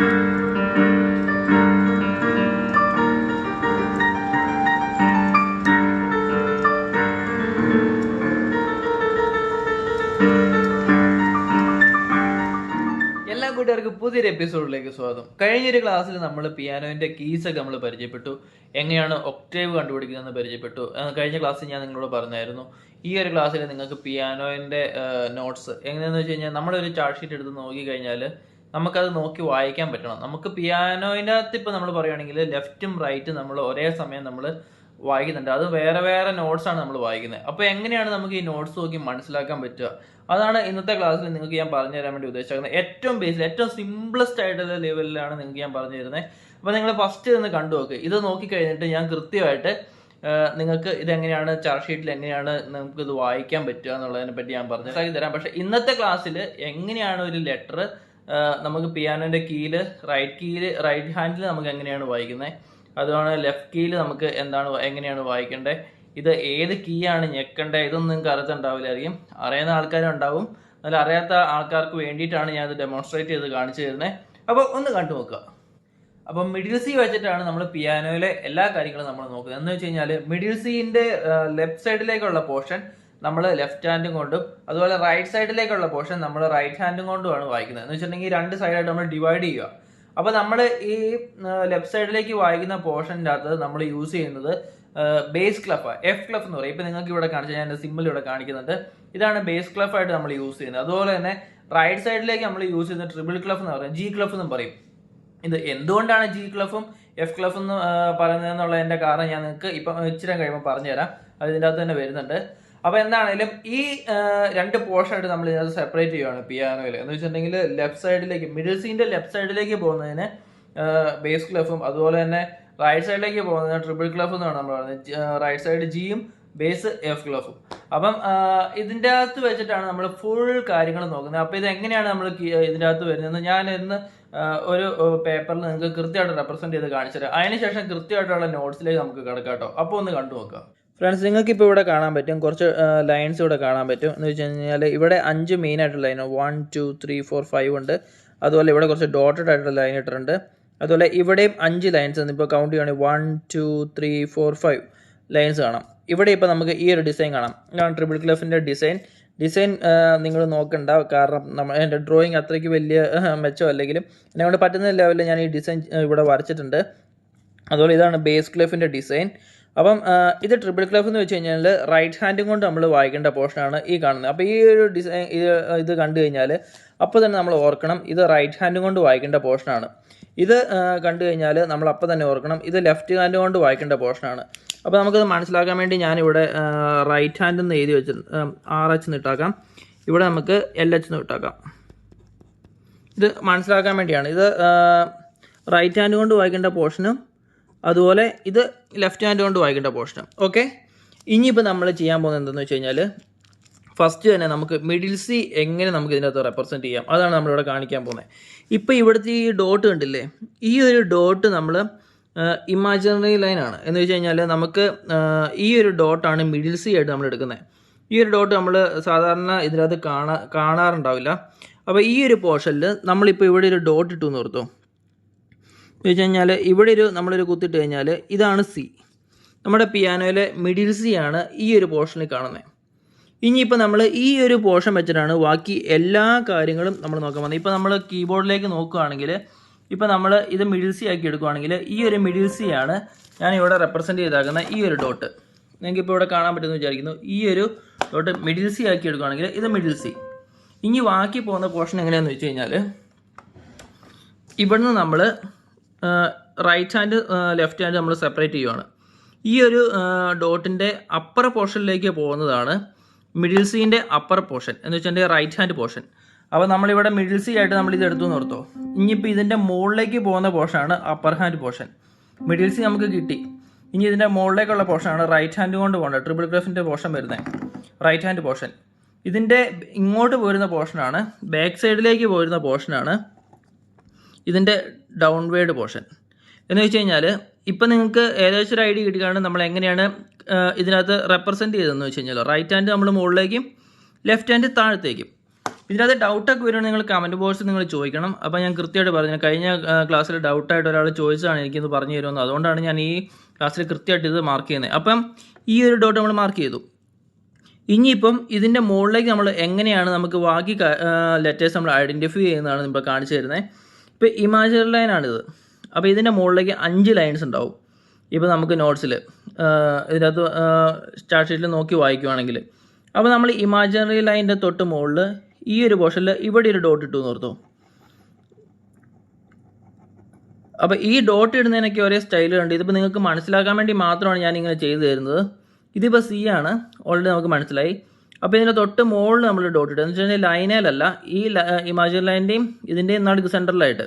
എല്ലാ കൂട്ടുകാർക്കും പുതിയൊരു എപ്പിസോഡിലേക്ക് സ്വാഗതം. കഴിഞ്ഞൊരു ക്ലാസ്സിൽ നമ്മൾ പിയാനോന്റെ കീസൊക്കെ നമ്മൾ പരിചയപ്പെട്ടു, എങ്ങനെയാണ് ഒക്ടേവ് കണ്ടുപിടിക്കുന്നതെന്ന് പരിചയപ്പെട്ടു. കഴിഞ്ഞ ക്ലാസ്സിൽ ഞാൻ നിങ്ങളോട് പറഞ്ഞായിരുന്നു. ഈ ഒരു ക്ലാസ്സിൽ നിങ്ങൾക്ക് പിയാനോന്റെ നോട്ട്സ് എങ്ങനെയാണെന്ന് വെച്ച് കഴിഞ്ഞാൽ നമ്മളൊരു ചാർട്ട് ഷീറ്റ് എടുത്ത് നോക്കിക്കഴിഞ്ഞാൽ നമുക്കത് നോക്കി വായിക്കാൻ പറ്റണം. നമുക്ക് പിയാനോയിൻ്റെ അകത്ത് ഇപ്പോൾ നമ്മൾ പറയുകയാണെങ്കിൽ ലെഫ്റ്റും റൈറ്റും നമ്മൾ ഒരേ സമയം നമ്മൾ വായിക്കുന്നുണ്ട്. അത് വേറെ വേറെ നോട്ട്സാണ് നമ്മൾ വായിക്കുന്നത്. അപ്പോൾ എങ്ങനെയാണ് നമുക്ക് ഈ നോട്ട്സ് നോക്കി മനസ്സിലാക്കാൻ പറ്റുക? അതാണ് ഇന്നത്തെ ക്ലാസ്സിൽ നിങ്ങൾക്ക് ഞാൻ പറഞ്ഞു തരാൻ വേണ്ടി ഉദ്ദേശിക്കുന്നത്. ഏറ്റവും ബേസിൽ ഏറ്റവും സിംപ്ലസ്റ്റ് ആയിട്ടുള്ള ലെവലിലാണ് നിങ്ങൾക്ക് ഞാൻ പറഞ്ഞു തരുന്നത്. അപ്പോൾ നിങ്ങൾ ഫസ്റ്റ് ഇതൊന്ന് കണ്ടു നോക്ക്. ഇത് നോക്കിക്കഴിഞ്ഞിട്ട് ഞാൻ കൃത്യമായിട്ട് നിങ്ങൾക്ക് ഇതെങ്ങനെയാണ് ചാർട്ട് ഷീറ്റിൽ എങ്ങനെയാണ് നമുക്കിത് വായിക്കാൻ പറ്റുക എന്നുള്ളതിനെ പറ്റി ഞാൻ പറഞ്ഞു തരാം. പക്ഷേ ഇന്നത്തെ ക്ലാസ്സിൽ എങ്ങനെയാണ് ഒരു ലെറ്റർ നമുക്ക് പിയാനോൻ്റെ കീയിൽ റൈറ്റ് ഹാൻഡിൽ നമുക്ക് എങ്ങനെയാണ് വായിക്കുന്നത്, അതുപോലെ ലെഫ്റ്റ് കീയിൽ നമുക്ക് എങ്ങനെയാണ് വായിക്കേണ്ടത്, ഇത് ഏത് കീ ആണ് ഞെക്കേണ്ടത്, ഇതൊന്നും നിങ്ങൾക്ക് അറിയത്തുണ്ടാവില്ലായിരിക്കും. അറിയുന്ന ആൾക്കാരും ഉണ്ടാവും, എന്നാൽ അറിയാത്ത ആൾക്കാർക്ക് വേണ്ടിയിട്ടാണ് ഞാൻ ഇത് ഡെമോൺസ്ട്രേറ്റ് ചെയ്ത് കാണിച്ചു തരുന്നത്. അപ്പോൾ ഒന്ന് കണ്ടു നോക്കുക. അപ്പം മിഡിൽ സി വെച്ചിട്ടാണ് നമ്മൾ പിയാനോയിലെ എല്ലാ കാര്യങ്ങളും നമ്മൾ നോക്കുന്നത്. എന്ന് വെച്ച് കഴിഞ്ഞാൽ മിഡിൽ സീൻ്റെ ലെഫ്റ്റ് സൈഡിലേക്കുള്ള പോർഷൻ നമ്മൾ ലെഫ്റ്റ് ഹാൻഡും കൊണ്ടും അതുപോലെ റൈറ്റ് സൈഡിലേക്കുള്ള പോർഷൻ നമ്മൾ റൈറ്റ് ഹാൻഡും കൊണ്ടുമാണ് വായിക്കുന്നത്. എന്ന് വെച്ചിട്ടുണ്ടെങ്കിൽ രണ്ട് സൈഡായിട്ട് നമ്മൾ ഡിവൈഡ് ചെയ്യുക. അപ്പോൾ നമ്മൾ ഈ ലെഫ്റ്റ് സൈഡിലേക്ക് വായിക്കുന്ന പോർഷൻ്റെ അകത്ത് നമ്മൾ യൂസ് ചെയ്യുന്നത് ബേസ് ക്ലഫ്, എഫ് ക്ലഫ് എന്ന് പറയും. ഇപ്പം നിങ്ങൾക്ക് ഇവിടെ കാണിച്ചാൽ ഞാൻ സിമ്പിൾ ഇവിടെ കാണിക്കുന്നുണ്ട്. ഇതാണ് ബേസ് ക്ലഫ് ആയിട്ട് നമ്മൾ യൂസ് ചെയ്യുന്നത്. അതുപോലെ തന്നെ റൈറ്റ് സൈഡിലേക്ക് നമ്മൾ യൂസ് ചെയ്യുന്ന ട്രിപ്പിൾ ക്ലഫ് എന്ന് പറയും, ജി ക്ലഫ് എന്നും പറയും. ഇത് എന്തുകൊണ്ടാണ് ജി ക്ലഫും എഫ് ക്ലഫ് എന്ന് പറയുന്നതെന്നുള്ളതിൻ്റെ കാരണം ഞാൻ നിങ്ങൾക്ക് ഇപ്പം ഇച്ചിരി കഴിയുമ്പോൾ പറഞ്ഞുതരാം. അത് ഇതിൻ്റെ അകത്ത് തന്നെ വരുന്നുണ്ട്. അപ്പോൾ എന്താണെങ്കിലും ഈ രണ്ട് പോർഷനായിട്ട് നമ്മൾ ഇതിനകത്ത് സെപ്പറേറ്റ് ചെയ്യുകയാണ് പിയാനോയിൽ. എന്ന് വെച്ചിട്ടുണ്ടെങ്കിൽ ലെഫ്റ്റ് സൈഡിലേക്ക് മിഡിൽ സീൻ്റെ ലെഫ്റ്റ് സൈഡിലേക്ക് പോകുന്നതിന് ബേസ് ക്ലഫും അതുപോലെ തന്നെ റൈറ്റ് സൈഡിലേക്ക് പോകുന്നതിന് ട്രിപ്പിൾ ക്ലഫ് എന്നാണ് നമ്മൾ പറയുന്നത്. റൈറ്റ് സൈഡ് ജിയും ബേസ് എഫ് ക്ലഫും. അപ്പം ഇതിൻ്റെ അകത്ത് വെച്ചിട്ടാണ് നമ്മൾ ഫുൾ കാര്യങ്ങൾ നോക്കുന്നത്. അപ്പോൾ ഇത് എങ്ങനെയാണ് നമ്മൾ ഇതിൻ്റെ അകത്ത് വരുന്നത് ഞാൻ ഇന്ന് ഒരു പേപ്പറിൽ നിങ്ങൾക്ക് കൃത്യമായിട്ട് റെപ്രസെൻറ്റ് ചെയ്ത് കാണിച്ചു തരാം. അതിനുശേഷം കൃത്യമായിട്ടുള്ള നോട്ട്സിലേക്ക് നമുക്ക് കിടക്കാം കേട്ടോ. അപ്പോൾ ഒന്ന് കണ്ടു നോക്കാം. ഫ്രണ്ട്സ്, നിങ്ങൾക്കിപ്പോൾ ഇവിടെ കാണാൻ പറ്റും, കുറച്ച് ലൈൻസ് ഇവിടെ കാണാൻ പറ്റും. എന്ന് വെച്ച് കഴിഞ്ഞാൽ ഇവിടെ 5 മെയിൻ ആയിട്ടുള്ള ലൈൻ 1 2 3 4 5 ഉണ്ട്. അതുപോലെ ഇവിടെ കുറച്ച് ഡോട്ടഡ് ആയിട്ടുള്ള ലൈൻ ഇട്ടിട്ടുണ്ട്. അതുപോലെ ഇവിടെയും 5 ലൈൻസ് ഉണ്ട്. ഇപ്പോൾ കൗണ്ട് ചെയ്യുകയാണെങ്കിൽ 1 2 3 4 5 ലൈൻസ് കാണാം. ഇവിടെ ഇപ്പോൾ നമുക്ക് ഈ ഒരു ഡിസൈൻ കാണാം. ഇതാണ് ട്രിപ്പിൾ ക്ലഫിൻ്റെ ഡിസൈൻ നിങ്ങൾ നോക്കണ്ട, കാരണം എൻ്റെ ഡ്രോയിങ് അത്രയ്ക്ക് വലിയ മെച്ചമല്ലെങ്കിലും എന്നെ കൊണ്ട് പറ്റുന്ന ലെവലിൽ ഞാൻ ഈ ഡിസൈൻ ഇവിടെ വരച്ചിട്ടുണ്ട്. അതുപോലെ ഇതാണ് ബേസ് ക്ലഫിൻ്റെ ഡിസൈൻ. അപ്പം ഇത് ട്രിപ്പിൾ ക്ലഫ് എന്ന് വെച്ച് കഴിഞ്ഞാൽ റൈറ്റ് ഹാൻഡും കൊണ്ട് നമ്മൾ വായിക്കേണ്ട പോർഷനാണ് ഈ കാണുന്നത്. അപ്പോൾ ഈ ഒരു ഡിസൈൻ ഇത് കണ്ടു കഴിഞ്ഞാൽ അപ്പോൾ തന്നെ നമ്മൾ ഓർക്കണം ഇത് റൈറ്റ് ഹാൻഡും കൊണ്ട് വായിക്കേണ്ട പോർഷനാണ്. ഇത് കണ്ടു കഴിഞ്ഞാൽ നമ്മൾ അപ്പോൾ തന്നെ ഓർക്കണം ഇത് ലെഫ്റ്റ് ഹാൻഡ് കൊണ്ട് വായിക്കേണ്ട പോർഷനാണ്. അപ്പോൾ നമുക്കത് മനസ്സിലാക്കാൻ വേണ്ടി ഞാനിവിടെ റൈറ്റ് ഹാൻഡ് എന്ന് എഴുതി വെച്ചിട്ടുണ്ട്. RH എന്ന് ഇട്ടാക്കാം, ഇവിടെ നമുക്ക് LH എന്ന് ഇട്ടാക്കാം. ഇത് മനസ്സിലാക്കാൻ വേണ്ടിയാണ്. ഇത് റൈറ്റ് ഹാൻഡ് കൊണ്ട് വായിക്കേണ്ട പോർഷനും അതുപോലെ ഇത് ലെഫ്റ്റ് ഹാൻഡ് കൊണ്ട് വായിക്കേണ്ട പോർഷനും. ഓക്കെ, ഇനിയിപ്പോൾ നമ്മൾ ചെയ്യാൻ പോകുന്നത് എന്താണെന്ന് വെച്ച് കഴിഞ്ഞാൽ ഫസ്റ്റ് തന്നെ നമുക്ക് മിഡിൽ സി എങ്ങനെ നമുക്ക് ഇതിനകത്ത് റെപ്രസെൻറ്റ് ചെയ്യാം അതാണ് നമ്മളിവിടെ കാണിക്കാൻ പോകുന്നത്. ഇപ്പോൾ ഇവിടുത്തെ ഈ ഡോട്ട് കണ്ടില്ലേ, ഈ ഒരു ഡോട്ട് നമ്മൾ ഇമാജിനറി ലൈനാണ്. എന്ന് വെച്ച് കഴിഞ്ഞാൽ നമുക്ക് ഈ ഒരു ഡോട്ടാണ് മിഡിൽ സി ആയിട്ട് നമ്മൾ എടുക്കുന്നത്. ഈ ഒരു ഡോട്ട് നമ്മൾ സാധാരണ ഇതിനകത്ത് കാണാറുണ്ടാവില്ല. അപ്പോൾ ഈ ഒരു പോർഷനിൽ നമ്മളിപ്പോൾ ഇവിടെ ഒരു ഡോട്ട് ഇട്ടു എന്ന് ഓർത്തോ. എന്ന് വെച്ച് കഴിഞ്ഞാൽ ഇവിടെ നമ്മളൊരു കുത്തിട്ട് കഴിഞ്ഞാൽ ഇതാണ് സി. നമ്മുടെ പിയാനോയിലെ മിഡിൽ സി ആണ് ഈ ഒരു പോർഷനിൽ കാണുന്നത്. ഇനിയിപ്പോൾ നമ്മൾ ഈ ഒരു പോർഷൻ വെച്ചിട്ടാണ് ബാക്കി എല്ലാ കാര്യങ്ങളും നമ്മൾ നോക്കാൻ പോകുന്നത്. ഇപ്പോൾ നമ്മൾ കീബോർഡിലേക്ക് നോക്കുകയാണെങ്കിൽ ഇപ്പോൾ നമ്മൾ ഇത് മിഡിൽ സി ആക്കി എടുക്കുകയാണെങ്കിൽ ഈ ഒരു മിഡിൽ സി ആണ് ഞാൻ ഇവിടെ റെപ്രസെൻറ്റ് ചെയ്താക്കുന്ന ഈ ഒരു ഡോട്ട്. നിങ്ങൾക്കിപ്പോൾ ഇവിടെ കാണാൻ പറ്റുമെന്ന് വിചാരിക്കുന്നു. ഈ ഒരു ഡോട്ട് മിഡിൽ സി ആക്കി എടുക്കുകയാണെങ്കിൽ ഇത് മിഡിൽ സി. ഇനി ബാക്കി പോകുന്ന പോർഷൻ എങ്ങനെയാണെന്ന് വെച്ച് കഴിഞ്ഞാൽ ഇവിടുന്ന് നമ്മൾ റൈറ്റ് ഹാൻഡ് ലെഫ്റ്റ് ഹാൻഡ് നമ്മൾ സെപ്പറേറ്റ് ചെയ്യുവാണ്. ഈ ഒരു ഡോട്ടിൻ്റെ അപ്പർ പോർഷനിലേക്ക് പോകുന്നതാണ് മിഡിൽ സീൻ്റെ അപ്പർ പോർഷൻ എന്ന് വെച്ചാൽ റൈറ്റ് ഹാൻഡ് പോർഷൻ. അപ്പോൾ നമ്മളിവിടെ മിഡിൽ സി ആയിട്ട് നമ്മൾ ഇത് എടുത്തു നിർത്തോ. ഇനിയിപ്പോൾ ഇതിൻ്റെ മുകളിലേക്ക് പോകുന്ന പോർഷനാണ് upper hand portion. Middle C നമുക്ക് കിട്ടി. ഇനി ഇതിൻ്റെ മുകളിലേക്കുള്ള പോർഷനാണ് റൈറ്റ് ഹാൻഡ് കൊണ്ട് പോകേണ്ടത്. ട്രിപ്പിൾ ക്ലഫിൻ്റെ പോർഷൻ വരുന്നത് റൈറ്റ് ഹാൻഡ് പോർഷൻ. ഇതിൻ്റെ ഇങ്ങോട്ട് പോരുന്ന പോർഷനാണ്, ബാക്ക് സൈഡിലേക്ക് പോരുന്ന പോർഷനാണ് ഇതിൻ്റെ ഡൗൺവേർഡ് പോർഷൻ. എന്ന് വെച്ച് കഴിഞ്ഞാൽ ഇപ്പം നിങ്ങൾക്ക് ഏകദേശം ഒരു ഐഡിയ കിട്ടുകയാണ് നമ്മൾ എങ്ങനെയാണ് ഇതിനകത്ത് റെപ്രസെൻറ്റ് ചെയ്തതെന്ന് വെച്ച് കഴിഞ്ഞാൽ റൈറ്റ് ഹാൻഡ് നമ്മൾ മുകളിലേക്കും ലെഫ്റ്റ് ഹാൻഡ് താഴത്തേക്കും. ഇതിനകത്ത് ഡൗട്ടൊക്കെ വരുവാണെങ്കിൽ നിങ്ങൾ കമൻറ്റ് ബോക്സിൽ നിങ്ങൾ ചോദിക്കണം. അപ്പോൾ ഞാൻ കൃത്യമായിട്ട് പറഞ്ഞു, കഴിഞ്ഞ ക്ലാസ്സിൽ ഡൗട്ടായിട്ട് ഒരാൾ ചോദിച്ചതാണ് എനിക്കിത് പറഞ്ഞു തരുമെന്ന്. അതുകൊണ്ടാണ് ഞാൻ ഈ ക്ലാസ്സിൽ കൃത്യമായിട്ട് ഇത് മാർക്ക് ചെയ്യുന്നത്. അപ്പം ഈ ഒരു ഡോട്ട് നമ്മൾ മാർക്ക് ചെയ്തു. ഇനിയിപ്പം ഇതിൻ്റെ മുകളിലേക്ക് നമ്മൾ എങ്ങനെയാണ് നമുക്ക് ബാക്കി ലെറ്റേഴ്സ് നമ്മൾ ഐഡൻറ്റിഫൈ ചെയ്യുന്നതാണ് ഇപ്പോൾ കാണിച്ചു തരുന്നത്. ഇപ്പോൾ ഇമാജിനറി ലൈനാണിത്. അപ്പോൾ ഇതിൻ്റെ മുകളിലേക്ക് 5 ലൈൻസ് ഉണ്ടാവും. ഇപ്പോൾ നമുക്ക് നോട്ട്സിൽ ഇതിനകത്ത് സ്റ്റാർട്ട് ഷീറ്റിൽ നോക്കി വായിക്കുവാണെങ്കിൽ, അപ്പോൾ നമ്മൾ ഇമാജിനറി ലൈനിൻ്റെ തൊട്ട് മുകളിൽ ഈ ഒരു പോർഷനിൽ ഇവിടെ ഒരു ഡോട്ട് ഇട്ടു എന്ന് ഓർത്തോ. അപ്പോൾ ഈ ഡോട്ട് ഇടുന്നതിനൊക്കെ ഒരേ സ്റ്റൈലുണ്ട്. ഇതിപ്പോൾ നിങ്ങൾക്ക് മനസ്സിലാക്കാൻ വേണ്ടി മാത്രമാണ് ഞാനിങ്ങനെ ചെയ്തു തരുന്നത്. ഇതിപ്പോൾ സി ആണ്, ഓൾറെഡി നമുക്ക് മനസ്സിലായി. അപ്പോൾ ഇതിൻ്റെ തൊട്ട് മുകളിൽ നമ്മൾ ഡോട്ട് ഇടുക എന്ന് വെച്ച് കഴിഞ്ഞാൽ ലൈനേലല്ല, ഈ ഇമാജിനറി ലൈനിൻ്റെയും ഇതിൻ്റെയും നടുക്ക് സെൻറ്ററിലായിട്ട്.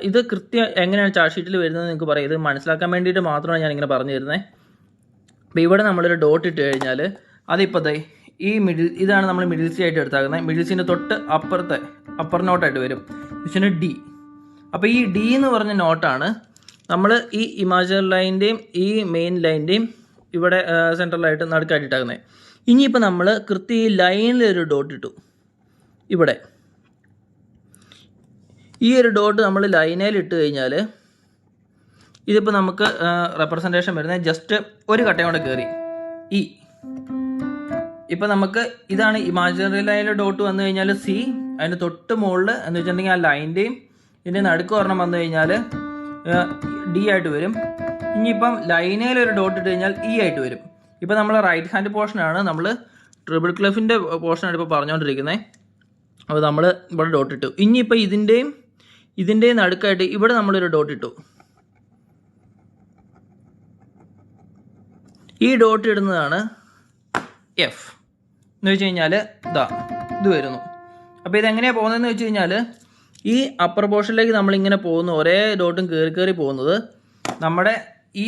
ഇത് കൃത്യം എങ്ങനെയാണ് ചാർട്ട് ഷീറ്റിൽ വരുന്നത് നിങ്ങൾക്ക് പറയാം. ഇത് മനസ്സിലാക്കാൻ വേണ്ടിയിട്ട് മാത്രമാണ് ഞാനിങ്ങനെ പറഞ്ഞു തരുന്നത്. അപ്പോൾ ഇവിടെ നമ്മളൊരു ഡോട്ട് ഇട്ട് കഴിഞ്ഞാൽ അതിപ്പോൾ ഈ ഇതാണ് നമ്മൾ മിഡിൽ സി ആയിട്ട് എടുത്താക്കുന്നത്. മിഡിൽ സിൻ്റെ തൊട്ട് അപ്പർ നോട്ടായിട്ട് വരും, പക്ഷേ ഡി. അപ്പോൾ ഈ ഡി എന്ന് പറഞ്ഞ നോട്ടാണ് നമ്മൾ ഈ ഇമാജിനറി ലൈനിൻ്റെയും ഈ മെയിൻ ലൈനിൻ്റെയും ഇവിടെ സെൻട്രലായിട്ട് നടുക്കായിട്ട് ഇട്ടാക്കുന്നത്. ഇനിയിപ്പോൾ നമ്മൾ കൃത്യം ഈ ലൈനിലൊരു ഡോട്ട് ഇട്ടു. ഇവിടെ ഈ ഒരു ഡോട്ട് നമ്മൾ ലൈനയിൽ ഇട്ട് കഴിഞ്ഞാൽ ഇതിപ്പോൾ നമുക്ക് റെപ്രസെൻറ്റേഷൻ വരുന്നത് ജസ്റ്റ് ഒരു കട്ടയും കൂടെ കയറി ഈ. ഇപ്പോൾ നമുക്ക് ഇതാണ് ഇമാജിനറി ലൈനിൽ ഡോട്ട് വന്നു കഴിഞ്ഞാൽ സി, അതിന് തൊട്ട് മുകളിൽ എന്ന് വെച്ചിട്ടുണ്ടെങ്കിൽ ആ ലൈനിൻ്റെയും ഇതിൻ്റെ നടുക്ക് ഒരെണ്ണം വന്നു കഴിഞ്ഞാൽ ഡി ആയിട്ട് വരും. ഇനിയിപ്പം ലൈനയിൽ ഒരു ഡോട്ട് ഇട്ട് കഴിഞ്ഞാൽ ഇ ആയിട്ട് വരും. ഇപ്പോൾ നമ്മൾ റൈറ്റ് ഹാൻഡ് പോർഷനാണ്, നമ്മൾ ട്രിപ്പിൾ ക്ലെഫിൻ്റെ പോർഷനാണ് ഇപ്പോൾ പറഞ്ഞുകൊണ്ടിരിക്കുന്നത്. അപ്പോൾ നമ്മൾ ഇവിടെ ഡോട്ട് ഇട്ടു. ഇനിയിപ്പോൾ ഇതിൻ്റെയും നടുക്കായിട്ട് ഇവിടെ നമ്മളൊരു ഡോട്ട് ഇട്ടു. ഈ ഡോട്ട് ഇടുന്നതാണ് എഫ് എന്ന് വെച്ച് കഴിഞ്ഞാൽ ഇത് വരുന്നു. അപ്പോൾ ഇതെങ്ങനെയാണ് പോകുന്നതെന്ന് വെച്ച് കഴിഞ്ഞാൽ ഈ അപ്പർ പോർഷനിലേക്ക് നമ്മളിങ്ങനെ പോകുന്നു, ഒരേ ഡോട്ടും കയറി പോകുന്നത് നമ്മുടെ ഈ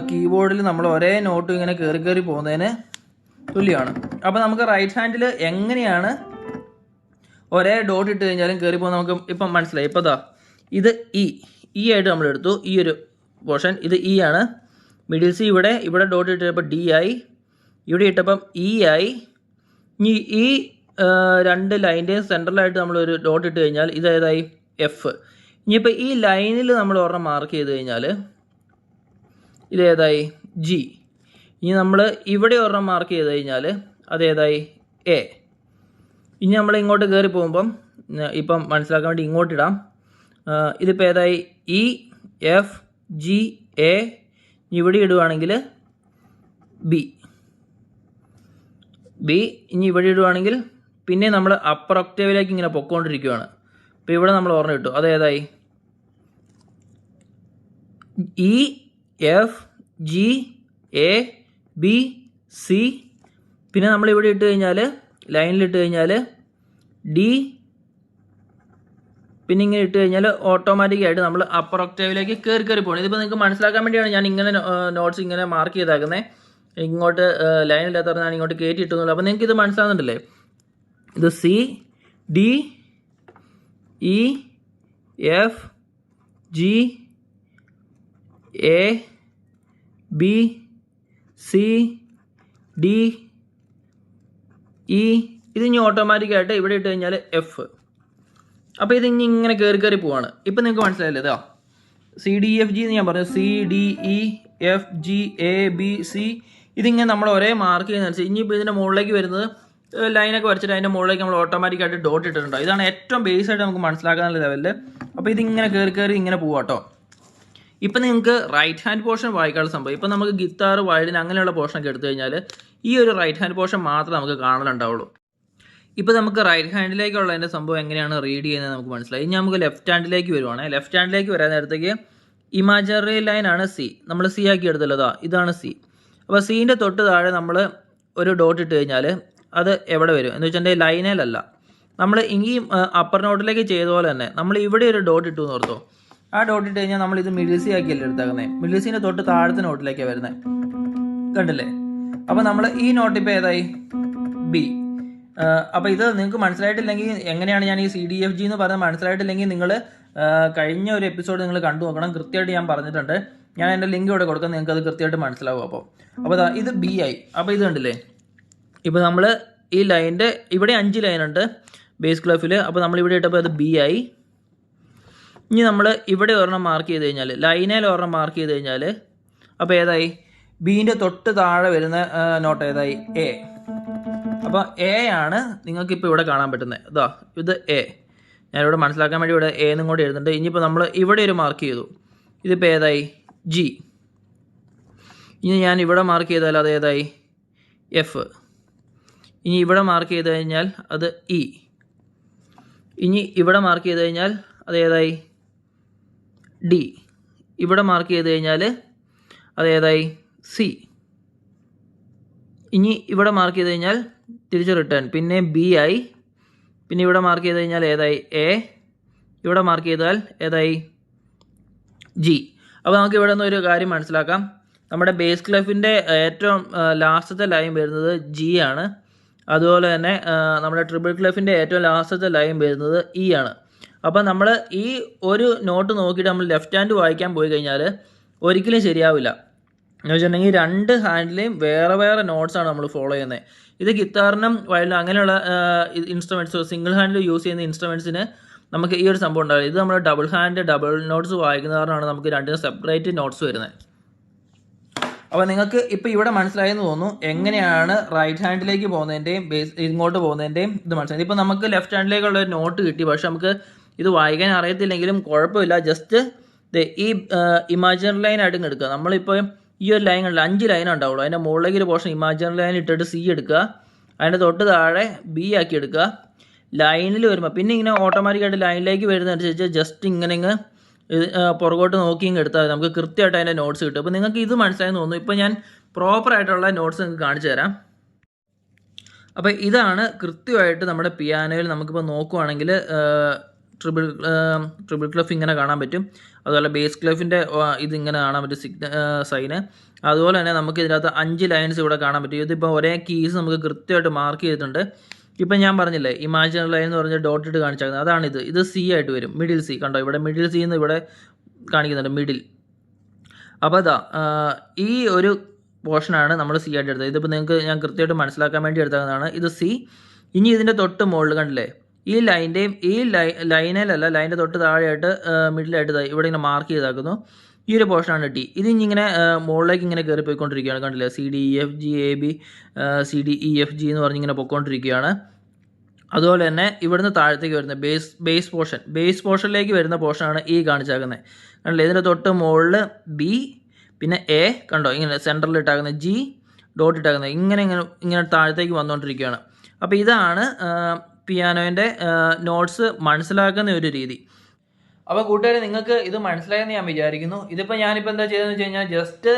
കീബോർഡിൽ നമ്മൾ ഒരേ നോട്ടും ഇങ്ങനെ കയറി പോകുന്നതിന് തുല്യമാണ്. അപ്പോൾ നമുക്ക് റൈറ്റ് ഹാൻഡിൽ എങ്ങനെയാണ് ഒരേ ഡോട്ട് ഇട്ട് കഴിഞ്ഞാലും കയറി പോകുന്നത് നമുക്ക് ഇപ്പം മനസ്സിലായി. ഇപ്പോൾ ഇത് ഇ ആയിട്ട് നമ്മൾ എടുത്തു. ഈ ഒരു പോർഷൻ ഇത് ഇ ആണ്. മിഡിൽ സി ഇവിടെ ഡോട്ട് ഇട്ടപ്പോൾ ഡി ആയി, ഇവിടെ ഇട്ടപ്പം ഇ ആയി. ഇനി ഈ 2 ലൈൻ്റെയും സെൻട്രലായിട്ട് നമ്മളൊരു ഡോട്ട് ഇട്ട് കഴിഞ്ഞാൽ ഇത് ഏതായി എഫ്. ഇനിയിപ്പോൾ ഈ ലൈനിൽ നമ്മൾ ഒരെണ്ണം മാർക്ക് ചെയ്ത് കഴിഞ്ഞാൽ ഇതേതായി ജി. ഇനി നമ്മൾ ഇവിടെ ഒരെണ്ണം മാർക്ക് ചെയ്ത് കഴിഞ്ഞാൽ അതേതായി എ. ഇനി നമ്മൾ ഇങ്ങോട്ട് കയറി പോകുമ്പം ഇപ്പം മനസ്സിലാക്കാൻ വേണ്ടി ഇങ്ങോട്ടിടാം. ഇതിപ്പോൾ ഏതായി ഇ എഫ് ജി എ. ഇവിടെ ഇടുവാണെങ്കിൽ ബി. ഇനി ഇവിടെ ഇടുവാണെങ്കിൽ പിന്നെ നമ്മൾ അപ്പർ ഒക്ടേവിലേക്ക് ഇങ്ങനെ പൊക്കോണ്ടിരിക്കുകയാണ്. അപ്പോൾ ഇവിടെ നമ്മൾ ഓർമ്മ കിട്ടും അതേതായി E F G A B C. പിന്നെ നമ്മൾ ഇവിടെ ഇട്ട് കഴിഞ്ഞാൽ ലൈനിലിട്ട് കഴിഞ്ഞാൽ ഡി. പിന്നെ ഇങ്ങനെ ഇട്ട് കഴിഞ്ഞാൽ ഓട്ടോമാറ്റിക്കായിട്ട് നമ്മൾ അപ്പർ ഒക്ടേവിലേക്ക് കയറി പോകണം. ഇതിപ്പോൾ നിങ്ങൾക്ക് മനസ്സിലാക്കാൻ വേണ്ടിയാണ് ഞാൻ ഇങ്ങനെ നോട്ട്സ് ഇങ്ങനെ മാർക്ക് ചെയ്താക്കുന്നത്. ഇങ്ങോട്ട് ലൈനില്ലാത്ത പറഞ്ഞാൽ ഇങ്ങോട്ട് കയറ്റി ഇട്ടുന്നുള്ളൂ. അപ്പോൾ നിങ്ങൾക്ക് ഇത് മനസ്സിലാകുന്നുണ്ടല്ലേ? ഇത് C D E F G A B C D E. ഇത് ഇനി ഓട്ടോമാറ്റിക്കായിട്ട് ഇവിടെ ഇട്ട് കഴിഞ്ഞാൽ എഫ്. അപ്പോൾ ഇത് ഇനി ഇങ്ങനെ കയറി പോവാണ്. ഇപ്പം നിങ്ങൾക്ക് മനസ്സിലായില്ലേ? ഇതാ സി ഡി എഫ് ജി എന്ന് ഞാൻ പറഞ്ഞു. C D E F G A B C. ഇതിങ്ങനെ നമ്മൾ ഒരേ മാർക്ക് ചെയ്യുന്നതനുസരിച്ച് ഇനിയിപ്പോൾ ഇതിൻ്റെ മുകളിലേക്ക് വരുന്നത് ലൈനൊക്കെ വരച്ചിട്ട് അതിൻ്റെ മുകളിലേക്ക് നമ്മൾ ഓട്ടോമാറ്റിക്കായിട്ട് ഡോട്ട് ഇട്ടിട്ടുണ്ടോ. ഇതാണ് ഏറ്റവും ബേസ് ആയിട്ട് നമുക്ക് മനസ്സിലാക്കാനുള്ള ലെവലിൽ. അപ്പോൾ ഇതിങ്ങനെ കയറി ഇങ്ങനെ പോവാം കേട്ടോ. ഇപ്പം നിങ്ങൾക്ക് റൈറ്റ് ഹാൻഡ് പോർഷൻ വായിക്കാനുള്ള സംഭവം. ഇപ്പം നമുക്ക് ഗിത്താർ വയലിൻ അങ്ങനെയുള്ള പോർഷനൊക്കെ എടുത്തു കഴിഞ്ഞാൽ ഈ ഒരു റൈറ്റ് ഹാൻഡ് പോർഷൻ മാത്രമേ നമുക്ക് കാണലുണ്ടാവുള്ളൂ. ഇപ്പോൾ നമുക്ക് റൈറ്റ് ഹാൻഡിലേക്കുള്ള അതിൻ്റെ സംഭവം എങ്ങനെയാണ് റീഡ് ചെയ്യുന്നത് നമുക്ക് മനസ്സിലായി. ഇനി നമുക്ക് ലെഫ്റ്റ് ഹാൻഡിലേക്ക് വരുവാണ്. ലെഫ്റ്റ് ഹാൻഡിലേക്ക് വരാൻ നേരത്തേക്ക് ഇമാജിനറി ലൈനാണ് സി. നമ്മൾ സി ആക്കി എടുത്തല്ലോ, ഇതാണ് സി. അപ്പോൾ സീൻ്റെ തൊട്ട് താഴെ നമ്മൾ ഒരു ഡോട്ട് ഇട്ട് കഴിഞ്ഞാൽ അത് എവിടെ വരും എന്ന് വെച്ചിട്ടുണ്ടെങ്കിൽ ലൈനേലല്ല, നമ്മൾ ഈ അപ്പർ നോട്ടിലേക്ക് ചെയ്ത പോലെ തന്നെ നമ്മൾ ഇവിടെ ഒരു ഡോട്ട് ഇട്ടു എന്ന് ഓർത്തോ. ആ ഡോട്ട് ഇട്ട് കഴിഞ്ഞാൽ നമ്മൾ ഇത് മിഡിൽ സി ആക്കിയല്ലേ എടുത്തേക്കുന്നത്. മിഡിൽ സീൻ്റെ തൊട്ട് താഴത്തെ നോട്ടിലേക്കാണ് വരുന്നത്, കണ്ടില്ലേ? അപ്പോൾ നമ്മൾ ഈ നോട്ട് ഇപ്പോൾ ഏതായി ബി. അപ്പോൾ ഇത് നിങ്ങൾക്ക് മനസ്സിലായിട്ടില്ലെങ്കിൽ എങ്ങനെയാണ് ഞാൻ ഈ സി ഡി എഫ് ജി എന്ന് പറഞ്ഞാൽ മനസ്സിലായിട്ടില്ലെങ്കിൽ നിങ്ങൾ കഴിഞ്ഞ ഒരു എപ്പിസോഡ് നിങ്ങൾ കണ്ടു നോക്കണം. കൃത്യമായിട്ട് ഞാൻ പറഞ്ഞിട്ടുണ്ട്. ഞാൻ എൻ്റെ ലിങ്ക് ഇവിടെ കൊടുക്കാം, നിങ്ങൾക്ക് അത് കൃത്യമായിട്ട് മനസ്സിലാവും. അപ്പോൾ ഇത് ബി ആയി. അപ്പോൾ ഇത് കണ്ടില്ലേ? ഇപ്പോൾ നമ്മൾ ഈ ലൈൻ്റെ ഇവിടെ 5 ലൈനുണ്ട് ബേസ് ക്ലഫിൽ. അപ്പോൾ നമ്മളിവിടെ ഇട്ടപ്പോൾ അത് ബി ആയി. ഇനി നമ്മൾ ഇവിടെ ഒരെണ്ണം മാർക്ക് ചെയ്ത് കഴിഞ്ഞാൽ, ലൈനയിൽ ഒരെണ്ണം മാർക്ക് ചെയ്ത് കഴിഞ്ഞാൽ അപ്പോൾ ഏതായി? ബീൻ്റെ തൊട്ട് താഴെ വരുന്ന നോട്ട് ഏതായി? എ. അപ്പോൾ എ ആണ് നിങ്ങൾക്കിപ്പോൾ ഇവിടെ കാണാൻ പറ്റുന്നത്. ഇതാ ഇത് എ. ഞാനിവിടെ മനസ്സിലാക്കാൻ വേണ്ടി ഇവിടെ എ എന്നും കൂടി എഴുതുന്നുണ്ട്. ഇനിയിപ്പോൾ നമ്മൾ ഇവിടെ ഒരു മാർക്ക് ചെയ്തു, ഇതിപ്പോൾ ഏതായി? ജി. ഇനി ഞാൻ ഇവിടെ മാർക്ക് ചെയ്താൽ അത് ഏതായി? എഫ്. ഇനി ഇവിടെ മാർക്ക് ചെയ്ത് കഴിഞ്ഞാൽ അത് ഇ. ഇനി ഇവിടെ മാർക്ക് ചെയ്ത് കഴിഞ്ഞാൽ അത് ഏതായി? ഡി. ഇവിടെ മാർക്ക് ചെയ്ത് കഴിഞ്ഞാൽ അത് ഏതായി? സി. ഇനി ഇവിടെ മാർക്ക് ചെയ്ത് കഴിഞ്ഞാൽ തിരിച്ച് റിട്ടേൺ, പിന്നെ ബി ആയി. പിന്നെ ഇവിടെ മാർക്ക് ചെയ്ത് കഴിഞ്ഞാൽ ഏതായി? എ. ഇവിടെ മാർക്ക് ചെയ്താൽ ഏതായി? ജി. അപ്പോൾ നമുക്ക് ഇവിടെ നിന്ന് ഒരു കാര്യം മനസ്സിലാക്കാം. നമ്മുടെ ബേസ് ക്ലഫിൻ്റെ ഏറ്റവും ലാസ്റ്റത്തെ ലൈൻ വരുന്നത് ജി ആണ്. അതുപോലെ തന്നെ നമ്മുടെ ട്രിപ്പിൾ ക്ലഫിൻ്റെ ഏറ്റവും ലാസ്റ്റത്തെ ലൈൻ വരുന്നത് ഇ ആണ്. അപ്പോൾ നമ്മൾ ഈ ഒരു നോട്ട് നോക്കിയിട്ട് നമ്മൾ ലെഫ്റ്റ് ഹാൻഡ് വായിക്കാൻ പോയി കഴിഞ്ഞാൽ ഒരിക്കലും ശരിയാവില്ല. എന്ന് വെച്ചിട്ടുണ്ടെങ്കിൽ 2 ഹാൻഡിലെയും വേറെ വേറെ നോട്ട്സാണ് നമ്മൾ ഫോളോ ചെയ്യുന്നത്. ഇത് ഗിത്താറിനും വയലിനും അങ്ങനെയുള്ള ഇൻസ്ട്രുമെൻറ്റ്സ്, സിംഗിൾ ഹാൻഡിൽ യൂസ് ചെയ്യുന്ന ഇൻസ്ട്രുമെൻറ്റ്സിന് നമുക്ക് ഈ ഒരു സംഭവം ഉണ്ടാവില്ല. ഇത് നമ്മൾ ഡബിൾ ഹാൻഡ് ഡബിൾ നോട്ട്സ് വായിക്കുന്ന കാരണമാണ് നമുക്ക് 2 സെപ്പറേറ്റ് നോട്ട്സ് വരുന്നത്. അപ്പോൾ നിങ്ങൾക്ക് ഇപ്പോൾ ഇവിടെ മനസ്സിലായെന്ന് തോന്നുന്നു എങ്ങനെയാണ് റൈറ്റ് ഹാൻഡിലേക്ക് പോകുന്നതിൻ്റെയും ഇങ്ങോട്ട് പോകുന്നതിൻ്റെയും ഇത് മനസ്സിലായി. ഇപ്പോൾ നമുക്ക് ലെഫ്റ്റ് ഹാൻഡിലേക്കുള്ള ഒരു നോട്ട് കിട്ടി, പക്ഷെ നമുക്ക് ഇത് വായിക്കാൻ അറിയത്തില്ലെങ്കിലും കുഴപ്പമില്ല. ജസ്റ്റ് ഈ ഇമാജിനറി ലൈൻ ആയിട്ട് എടുക്കുക. നമ്മളിപ്പോൾ ഈ ഒരു ലൈൻ കണ്ടില്ല, 5 ലൈൻ ഉണ്ടാവുള്ളൂ. അതിൻ്റെ മുകളിലേക്ക് ഒരു പോർഷൻ ഇമാജിനറി ലൈൻ ഇട്ടിട്ട് സി എടുക്കുക, അതിൻ്റെ തൊട്ട് താഴെ ബി ആക്കി എടുക്കുക. ലൈനിൽ വരുമ്പോൾ പിന്നെ ഇങ്ങനെ ഓട്ടോമാറ്റിക്കായിട്ട് ലൈനിലേക്ക് വരുന്നതനുസരിച്ച് ജസ്റ്റ് ഇങ്ങനെ പുറകോട്ട് നോക്കി എടുത്താൽ നമുക്ക് കൃത്യമായിട്ട് അതിൻ്റെ നോട്ട്സ് കിട്ടും. അപ്പോൾ നിങ്ങൾക്ക് ഇത് മനസ്സിലായെന്ന് തോന്നുന്നു. ഇപ്പോൾ ഞാൻ പ്രോപ്പറായിട്ടുള്ള നോട്ട്സ് നിങ്ങൾക്ക് കാണിച്ചു തരാം. അപ്പോൾ ഇതാണ് കൃത്യമായിട്ട് നമ്മുടെ പിയാനോയിൽ നമുക്കിപ്പോൾ നോക്കുവാണെങ്കിൽ ട്രിപ്പിൾ ക്ലഫ് ഇങ്ങനെ കാണാൻ പറ്റും. അതുപോലെ ബേസ് ക്ലഫിൻ്റെ ഇതിങ്ങനെ കാണാൻ പറ്റും, സൈന്. അതുപോലെ തന്നെ നമുക്ക് ഇതിനകത്ത് 5 ലൈൻസ് ഇവിടെ കാണാൻ പറ്റും. ഇതിപ്പോൾ ഒരേ കീസ് നമുക്ക് കൃത്യമായിട്ട് മാർക്ക് ചെയ്തിട്ടുണ്ട്. ഇപ്പം ഞാൻ പറഞ്ഞില്ലേ ഇമാജിനറി ലൈൻ എന്ന് പറഞ്ഞാൽ ഡോട്ട് ഇട്ട് കാണിച്ചാൽ അതാണിത്. ഇത് സി ആയിട്ട് വരും, മിഡിൽ സി. കണ്ടോ ഇവിടെ മിഡിൽ സി എന്ന് ഇവിടെ കാണിക്കുന്നുണ്ട്, മിഡിൽ. അപ്പോൾ അതാ ഈ ഒരു പോർഷനാണ് നമ്മൾ സി ആയിട്ട് എടുത്തത്. ഇതിപ്പോൾ നിങ്ങൾക്ക് ഞാൻ കൃത്യമായിട്ട് മനസ്സിലാക്കാൻ വേണ്ടി എടുത്തതാണ്. ഇത് സി. ഇനി ഇതിൻ്റെ തൊട്ട് മുകളിൽ കണ്ടില്ലേ ഈ ലൈൻ്റെയും ഈ ലൈനിലല്ല, ലൈൻ്റെ തൊട്ട് താഴെയായിട്ട് മിഡിലായിട്ട് ഇവിടെ ഇങ്ങനെ മാർക്ക് ചെയ്താക്കുന്നു. ഈ ഒരു പോർഷനാണ് ടി. ഇതിങ്ങനെ മുകളിലേക്ക് ഇങ്ങനെ കയറി പോയിക്കൊണ്ടിരിക്കുകയാണ്. കണ്ടില്ലേ C D E F G A B C D E F G എന്ന് പറഞ്ഞിങ്ങനെ പോയിക്കൊണ്ടിരിക്കുകയാണ്. അതുപോലെ തന്നെ ഇവിടുന്ന് താഴത്തേക്ക് വരുന്ന ബേസ് പോർഷനിലേക്ക് വരുന്ന പോർഷനാണ് ഈ കാണിച്ചാക്കുന്നത്. കണ്ടില്ലേ ഇതിൻ്റെ തൊട്ട് മുകളിൽ ബി, പിന്നെ എ, കണ്ടോ ഇങ്ങനെ സെൻറ്ററിൽ ഇട്ടാക്കുന്നത്, ജി ഡോട്ട് ഇട്ടാക്കുന്നത്, ഇങ്ങനെ താഴത്തേക്ക് വന്നുകൊണ്ടിരിക്കുകയാണ്. അപ്പോൾ ഇതാണ് പിയാനോൻ്റെ നോട്ട്സ് മനസ്സിലാക്കുന്ന ഒരു രീതി. അപ്പോൾ കൂട്ടുകാരെ നിങ്ങൾക്ക് ഇത് മനസ്സിലായെന്ന് ഞാൻ വിചാരിക്കുന്നു. ഇതിപ്പോൾ ഞാനിപ്പോൾ എന്താ ചെയ്തതെന്ന് വെച്ച് കഴിഞ്ഞാൽ ജസ്റ്റ്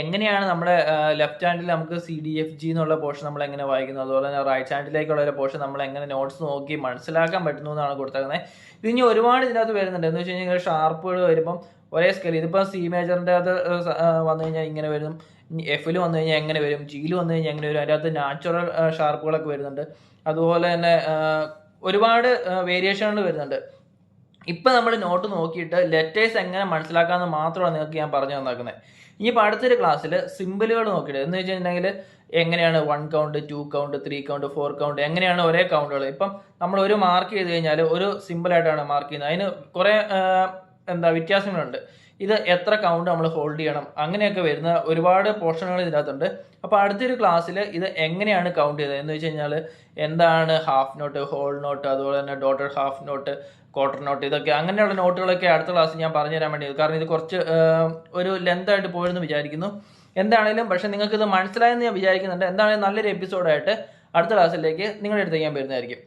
എങ്ങനെയാണ് നമ്മുടെ ലെഫ്റ്റ് ഹാൻഡിൽ നമുക്ക് സി ഡി എഫ് ജി എന്നുള്ള പോർഷൻ നമ്മൾ എങ്ങനെ വായിക്കുന്നു, അതുപോലെ തന്നെ റൈറ്റ് ഹാൻഡിലേക്കുള്ള ഒരു പോർഷൻ നമ്മൾ എങ്ങനെ നോട്ട്സ് നോക്കി മനസ്സിലാക്കാൻ പറ്റുന്നു എന്നാണ് കൊടുത്തേക്കുന്നത്. ഇതിനി ഒരുപാട് ഇതിനകത്ത് വരുന്നുണ്ട്. എന്ന് വെച്ച് കഴിഞ്ഞാൽ ഷാർപ്പുകൾ വരുമ്പം ഒരേ സ്കെയിൽ, ഇതിപ്പോൾ സി മേജറിൻ്റെ അത് വന്നു കഴിഞ്ഞാൽ ഇങ്ങനെ വരും, എഫിൽ വന്നു കഴിഞ്ഞാൽ എങ്ങനെ വരും, ജിയിൽ വന്നു കഴിഞ്ഞാൽ എങ്ങനെ വരും, അതിനകത്ത് നാച്ചുറൽ ഷാർപ്പുകളൊക്കെ വരുന്നുണ്ട്. അതുപോലെ തന്നെ ഒരുപാട് വേരിയേഷനുകൾ വരുന്നുണ്ട്. ഇപ്പം നമ്മൾ നോട്ട് നോക്കിയിട്ട് ലെറ്റേഴ്സ് എങ്ങനെ മനസ്സിലാക്കാമെന്ന് മാത്രമാണ് നിങ്ങൾക്ക് ഞാൻ പറഞ്ഞു തന്നേക്കുന്നത്. ഇനിയിപ്പോൾ അടുത്തൊരു ക്ലാസ്സിൽ സിമ്പിളുകൾ നോക്കിയിട്ട് എന്ന് വെച്ചിട്ടുണ്ടെങ്കിൽ എങ്ങനെയാണ് 1 കൗണ്ട് 2 കൗണ്ട് 3 കൗണ്ട് 4 കൗണ്ട് എങ്ങനെയാണ് ഒരേ കൗണ്ടുകൾ. ഇപ്പം നമ്മൾ ഒരു മാർക്ക് ചെയ്ത് കഴിഞ്ഞാൽ ഒരു സിമ്പിളായിട്ടാണ് മാർക്ക് ചെയ്യുന്നത്, അതിന് കുറേ വ്യത്യാസങ്ങളുണ്ട്. ഇത് എത്ര കൗണ്ട് നമ്മൾ ഹോൾഡ് ചെയ്യണം, അങ്ങനെയൊക്കെ വരുന്ന ഒരുപാട് പോർഷനുകൾ ഇതിനകത്തുണ്ട്. അപ്പോൾ അടുത്തൊരു ക്ലാസ്സിൽ ഇത് എങ്ങനെയാണ് കൗണ്ട് ചെയ്തത് എന്ന് വെച്ച് കഴിഞ്ഞാൽ എന്താണ് ഹാഫ് നോട്ട്, ഹോൾ നോട്ട്, അതുപോലെ തന്നെ dotted half note, quarter note, ഇതൊക്കെ അങ്ങനെയുള്ള നോട്ടുകളൊക്കെ അടുത്ത ക്ലാസ്സിൽ ഞാൻ പറഞ്ഞു തരാൻ വേണ്ടി, കാരണം ഇത് കുറച്ച് ഒരു ലെന്ത് ആയിട്ട് പോയെന്ന് വിചാരിക്കുന്നു. എന്താണെങ്കിലും പക്ഷേ നിങ്ങൾക്ക് ഇത് മനസ്സിലായെന്ന് ഞാൻ വിചാരിക്കുന്നുണ്ട്. എന്താണെങ്കിലും നല്ലൊരു എപ്പിസോഡായിട്ട് അടുത്ത ക്ലാസ്സിലേക്ക് നിങ്ങളുടെ അടുത്തേക്ക് ഞാൻ വരുന്നതായിരിക്കും.